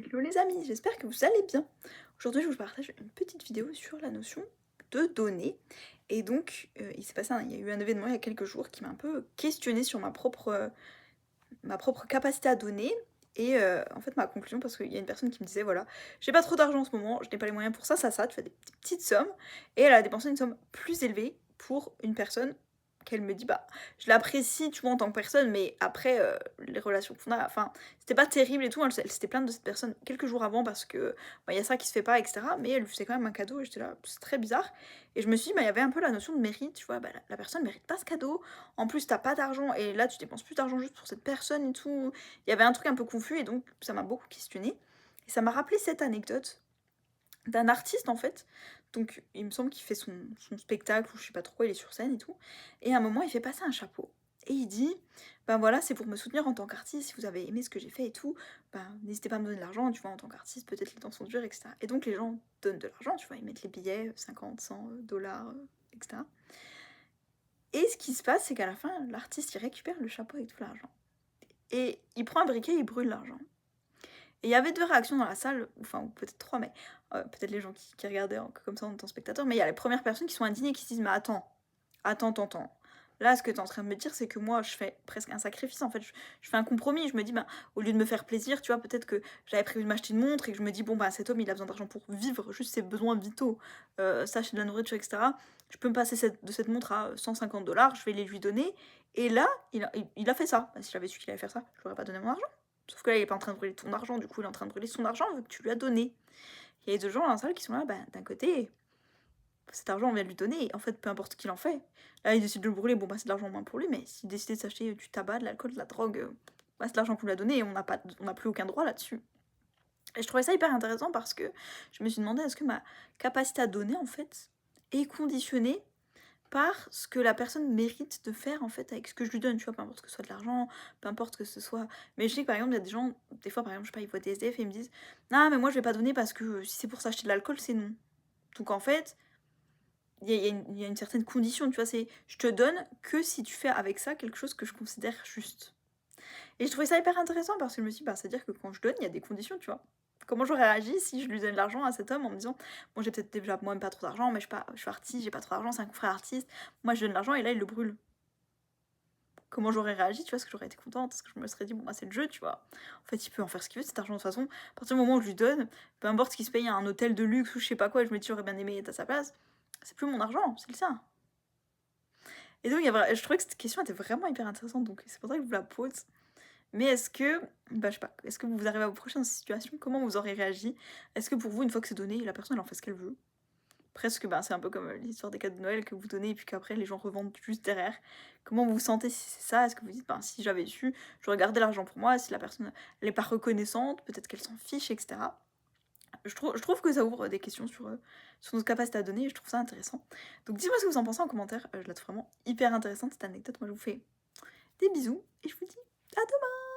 Hello les amis, j'espère que vous allez bien. Aujourd'hui je vous partage une petite vidéo sur la notion de données. Et donc il y a eu un événement il y a quelques jours qui m'a un peu questionné sur ma propre capacité à donner. Et en fait ma conclusion, parce qu'il y a une personne qui me disait voilà, j'ai pas trop d'argent en ce moment, je n'ai pas les moyens pour ça, tu fais des petites sommes. Et elle a dépensé une somme plus élevée pour une personne qu'elle me dit bah je l'apprécie tu vois en tant que personne, mais après les relations qu'on a, enfin c'était pas terrible et tout, elle s'était plainte de cette personne quelques jours avant parce que bah, y a ça qui se fait pas, etc. Mais elle lui faisait quand même un cadeau et j'étais là, c'est très bizarre. Et je me suis dit, bah il y avait un peu la notion de mérite, tu vois, bah la personne mérite pas ce cadeau, en plus t'as pas d'argent et là tu dépenses plus d'argent juste pour cette personne et tout. Il y avait un truc un peu confus et donc ça m'a beaucoup questionnée. Et ça m'a rappelé cette anecdote d'un artiste en fait. Donc il me semble qu'il fait son spectacle ou je sais pas trop, il est sur scène et tout. Et à un moment il fait passer un chapeau. Et il dit, ben voilà, c'est pour me soutenir en tant qu'artiste, si vous avez aimé ce que j'ai fait et tout, ben n'hésitez pas à me donner de l'argent, tu vois, en tant qu'artiste, peut-être les temps sont durs, etc. Et donc les gens donnent de l'argent, tu vois, ils mettent les billets, 50, 100 dollars, etc. Et ce qui se passe, c'est qu'à la fin, l'artiste, il récupère le chapeau avec tout l'argent. Et il prend un briquet, il brûle l'argent. Et il y avait deux réactions dans la salle, enfin, ou peut-être trois, mais peut-être les gens qui regardaient comme ça en tant que spectateur, mais il y a les premières personnes qui sont indignées, qui se disent, mais attends. Là, ce que tu es en train de me dire, c'est que moi, je fais presque un sacrifice, en fait, je fais un compromis, je me dis, bah, au lieu de me faire plaisir, tu vois, peut-être que j'avais prévu de m'acheter une montre et que je me dis, bon, bah, cet homme, il a besoin d'argent pour vivre, juste ses besoins vitaux, s'acheter de la nourriture, etc. Je peux me passer de cette montre à 150 dollars, je vais les lui donner. Et là, il a fait ça. Bah, si j'avais su qu'il allait faire ça, je lui aurais pas donné mon argent. Sauf que là, il est pas en train de brûler ton argent, du coup, il est en train de brûler son argent vu que tu lui as donné. Il y a des gens dans la salle qui sont là, bah, d'un côté, cet argent, on vient de lui donner, et en fait, peu importe ce qu'il en fait. Là, il décide de le brûler, bon, bah, c'est de l'argent en moins pour lui, mais s'il décidait de s'acheter du tabac, de l'alcool, de la drogue, bah, c'est de l'argent qu'on lui a donné, et on n'a plus aucun droit là-dessus. Et je trouvais ça hyper intéressant parce que je me suis demandé, est-ce que ma capacité à donner, en fait, est conditionnée par ce que la personne mérite de faire en fait avec ce que je lui donne, tu vois, peu importe que ce soit de l'argent, peu importe que ce soit. Mais je sais que par exemple, il y a des gens, des fois par exemple, je sais pas, ils voient des SDF et ils me disent non, mais moi je vais pas donner parce que si c'est pour s'acheter de l'alcool, c'est non. Donc en fait, il y a une certaine condition, tu vois, c'est je te donne que si tu fais avec ça quelque chose que je considère juste. Et je trouvais ça hyper intéressant parce que je me suis dit, bah, c'est-à-dire que quand je donne, il y a des conditions, tu vois. Comment j'aurais réagi si je lui donne de l'argent à cet homme en me disant, bon, j'ai peut-être déjà moi-même pas trop d'argent, mais je suis artiste, j'ai pas trop d'argent, c'est un confrère artiste, moi je donne de l'argent et là il le brûle. Comment j'aurais réagi, tu vois, est-ce que j'aurais été contente, parce que je me serais dit, bon, bah c'est le jeu, tu vois. En fait, il peut en faire ce qu'il veut, cet argent, de toute façon. À partir du moment où je lui donne, peu importe ce qu'il se paye à un hôtel de luxe ou je sais pas quoi, je me dis, j'aurais bien aimé être à sa place, c'est plus mon argent, c'est le sien. Et donc, je trouvais que cette question était vraiment hyper intéressante, donc c'est pour ça que je vous la pose. Mais est-ce que, bah je sais pas, est-ce que vous arrivez à vous projeter dans cette situation? Comment vous aurez réagi? Est-ce que pour vous, une fois que c'est donné, la personne elle en fait ce qu'elle veut? Presque, bah, c'est un peu comme l'histoire des cadeaux de Noël que vous donnez et puis qu'après les gens revendent juste derrière. Comment vous vous sentez si c'est ça? Est-ce que vous dites, ben, si j'avais su, j'aurais gardé l'argent pour moi, si la personne elle est pas reconnaissante, peut-être qu'elle s'en fiche, etc. Je trouve que ça ouvre des questions sur nos capacités à donner et je trouve ça intéressant. Donc dites-moi ce que vous en pensez en commentaire, je la trouve vraiment hyper intéressante cette anecdote. Moi je vous fais des bisous et je vous dis à demain!